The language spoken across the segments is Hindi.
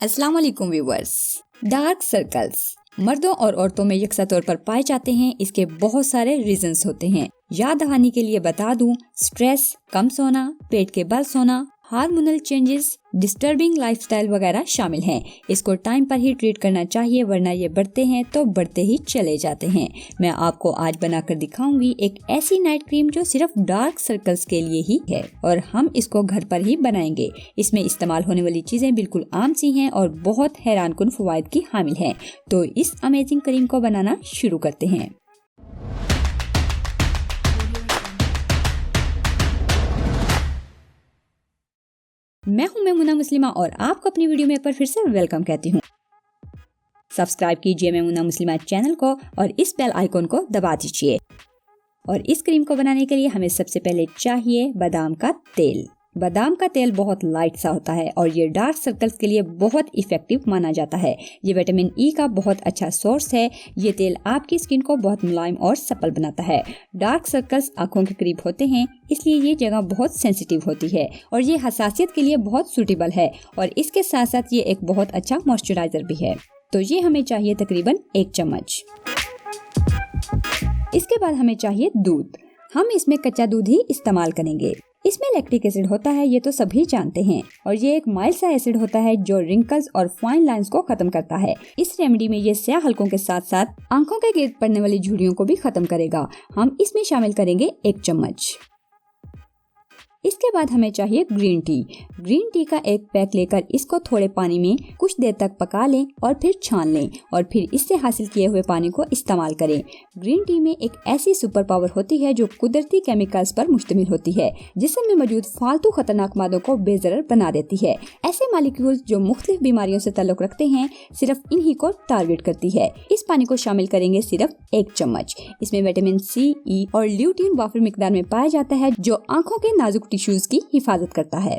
अस्सलाम वालेकुम व्यूअर्स। डार्क सर्कल्स मर्दों और औरतों में यकसा तौर पर पाए जाते हैं। इसके बहुत सारे रीजंस होते हैं। याद दहानी के लिए बता दूं, स्ट्रेस, कम सोना, पेट के बल सोना, हार्मोनल चेंजेस, डिस्टर्बिंग लाइफस्टाइल वगैरह शामिल हैं। इसको टाइम पर ही ट्रीट करना चाहिए, वरना ये बढ़ते हैं तो बढ़ते ही चले जाते हैं। मैं आपको आज बनाकर दिखाऊंगी एक ऐसी नाइट क्रीम जो सिर्फ डार्क सर्कल्स के लिए ही है और हम इसको घर पर ही बनाएंगे। इसमें इस्तेमाल होने वाली चीजें बिल्कुल आम सी हैं और बहुत हैरानकुन फवाइद की हामिल हैं। तो इस अमेजिंग क्रीम को बनाना शुरू करते हैं। मैं हूं मेमुना मुस्लिमा और आपको अपनी वीडियो में एक बार फिर से वेलकम कहती हूं। सब्सक्राइब कीजिए मेमुना मुस्लिमा चैनल को और इस बेल आइकॉन को दबा दीजिए। और इस क्रीम को बनाने के लिए हमें सबसे पहले चाहिए बादाम का तेल। बादाम का तेल बहुत लाइट सा होता है और ये डार्क सर्कल्स के लिए बहुत इफेक्टिव माना जाता है। ये विटामिन ई का बहुत अच्छा सोर्स है। ये तेल आपकी स्किन को बहुत मुलायम और सपल बनाता है। डार्क सर्कल्स आंखों के करीब होते हैं, इसलिए ये जगह बहुत सेंसिटिव होती है और ये हसासियत के लिए बहुत सूटेबल है। और इसके साथ साथ ये एक बहुत अच्छा मॉइस्चराइजर भी है। तो ये हमें चाहिए तकरीबन 1 चम्मच। इसके बाद हमें चाहिए दूध। हम इसमें कच्चा दूध ही इस्तेमाल करेंगे। इसमें लैक्टिक एसिड होता है, ये तो सभी जानते हैं, और ये एक माइल्ड सा एसिड होता है जो रिंकल्स और फाइन लाइंस को खत्म करता है। इस रेमेडी में ये स्याह हलकों के साथ साथ आंखों के गिर्द पड़ने वाली झुर्रियों को भी खत्म करेगा। हम इसमें शामिल करेंगे 1 चम्मच। इसके बाद हमें चाहिए ग्रीन टी। ग्रीन टी का एक पैक लेकर इसको थोड़े पानी में कुछ देर तक पका लें और फिर छान लें और फिर इससे हासिल किए हुए पानी को इस्तेमाल करें। ग्रीन टी में एक ऐसी सुपर पावर होती है जो कुदरती केमिकल्स पर मुश्तमिल होती है, जिसमें मौजूद फालतू खतरनाक मादों को बेजरर बना देती है। ऐसे मॉलिक्यूल्स जो मुख्तलिफ बीमारियों से ताल्लुक रखते हैं, सिर्फ इन्हीं को टारगेट करती है। इस पानी को शामिल करेंगे सिर्फ 1 चम्मच। इसमें विटामिन सी, ई और ल्यूटीन वाफिर मिकदार में पाया जाता है जो आंखों के नाजुक टिश्यूज की हिफाजत करता है।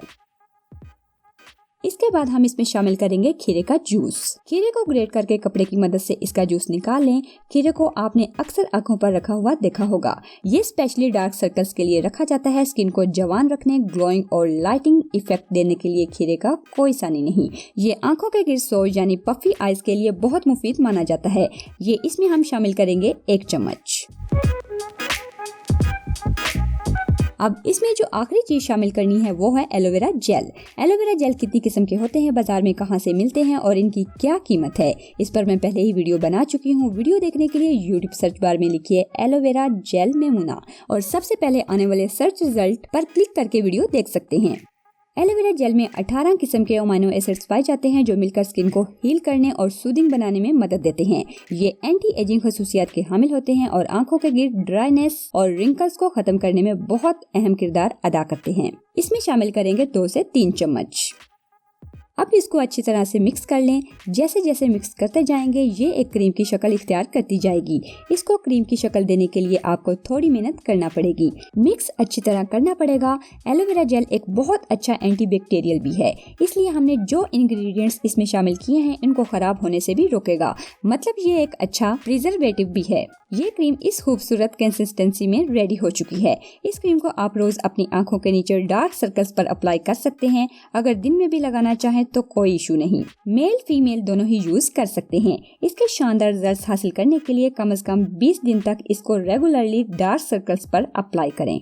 इसके बाद हम इसमें शामिल करेंगे खीरे का जूस। खीरे को ग्रेट करके कपड़े की मदद से इसका जूस निकाल लें। खीरे को आपने अक्सर आंखों पर रखा हुआ देखा होगा। ये स्पेशली डार्क सर्कल्स के लिए रखा जाता है। स्किन को जवान रखने, ग्लोइंग और लाइटिंग इफेक्ट देने के लिए खीरे का कोई सानी नहीं। ये आंखों के गिर्द सोज यानी पफी आइज के लिए बहुत मुफीद माना जाता है। ये इसमें हम शामिल करेंगे 1 चम्मच। अब इसमें जो आखिरी चीज शामिल करनी है वो है एलोवेरा जेल। एलोवेरा जेल कितनी किस्म के होते हैं, बाजार में कहाँ से मिलते हैं और इनकी क्या कीमत है, इस पर मैं पहले ही वीडियो बना चुकी हूँ। वीडियो देखने के लिए यूट्यूब सर्च बार में लिखिए एलोवेरा जेल मेमुना और सबसे पहले आने वाले सर्च रिजल्ट पर क्लिक करके वीडियो देख सकते हैं। एलोवेरा जेल में 18 किस्म के अमाइनो एसिड्स पाए जाते हैं जो मिलकर स्किन को हील करने और सूदिंग बनाने में मदद देते हैं। ये एंटी एजिंग खसूसियात के हामिल होते हैं और आंखों के गिर्द ड्राइनेस और रिंकल्स को खत्म करने में बहुत अहम किरदार अदा करते हैं। इसमें शामिल करेंगे 2 से 3 चम्मच। अब इसको अच्छी तरह से मिक्स कर लें। जैसे जैसे मिक्स करते जाएंगे ये एक क्रीम की शक्ल इख्तियार करती जाएगी। इसको क्रीम की शक्ल देने के लिए आपको थोड़ी मेहनत करना पड़ेगी। मिक्स अच्छी तरह करना पड़ेगा। एलोवेरा जेल एक बहुत अच्छा एंटीबैक्टीरियल भी है, इसलिए हमने जो इंग्रेडिएंट्स इसमें शामिल किए हैं इनको खराब होने से भी रोकेगा। मतलब ये एक अच्छा प्रिजर्वेटिव भी है। ये क्रीम इस खूबसूरत कंसिस्टेंसी में रेडी हो चुकी है। इस क्रीम को आप रोज अपनी आंखों के नीचे डार्क सर्कल्स पर अप्लाई कर सकते हैं। अगर दिन में भी लगाना चाहें तो कोई इशू नहीं। मेल फीमेल दोनों ही यूज कर सकते हैं। इसके शानदार रिजल्ट हासिल करने के लिए कम से कम 20 दिन तक इसको रेगुलरली डार्क सर्कल्स पर अप्लाई करें।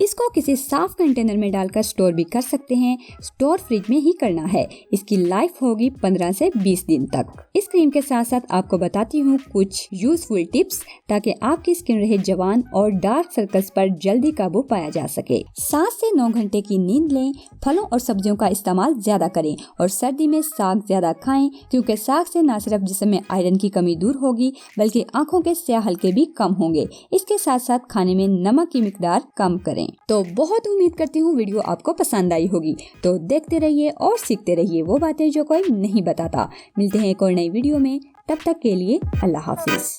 इसको किसी साफ कंटेनर में डालकर स्टोर भी कर सकते हैं। स्टोर फ्रिज में ही करना है। इसकी लाइफ होगी 15 से 20 दिन तक। इस क्रीम के साथ साथ आपको बताती हूँ कुछ यूजफुल टिप्स ताकि आपकी स्किन रहे जवान और डार्क सर्कल्स पर जल्दी काबू पाया जा सके। 7 से 9 घंटे की नींद लें। फलों और सब्जियों का इस्तेमाल ज्यादा करें और सर्दी में साग ज्यादा खाएं, क्योंकि साग से न सिर्फ जिस्म में आयरन की कमी दूर होगी बल्कि आंखों के स्याह हलके भी कम होंगे। इसके साथ साथ खाने में नमक की मिकदार कम करें। तो बहुत उम्मीद करती हूँ वीडियो आपको पसंद आई होगी। तो देखते रहिए और सीखते रहिए वो बातें जो कोई नहीं बताता। मिलते हैं एक और नई वीडियो में, तब तक के लिए अल्लाह हाफिज।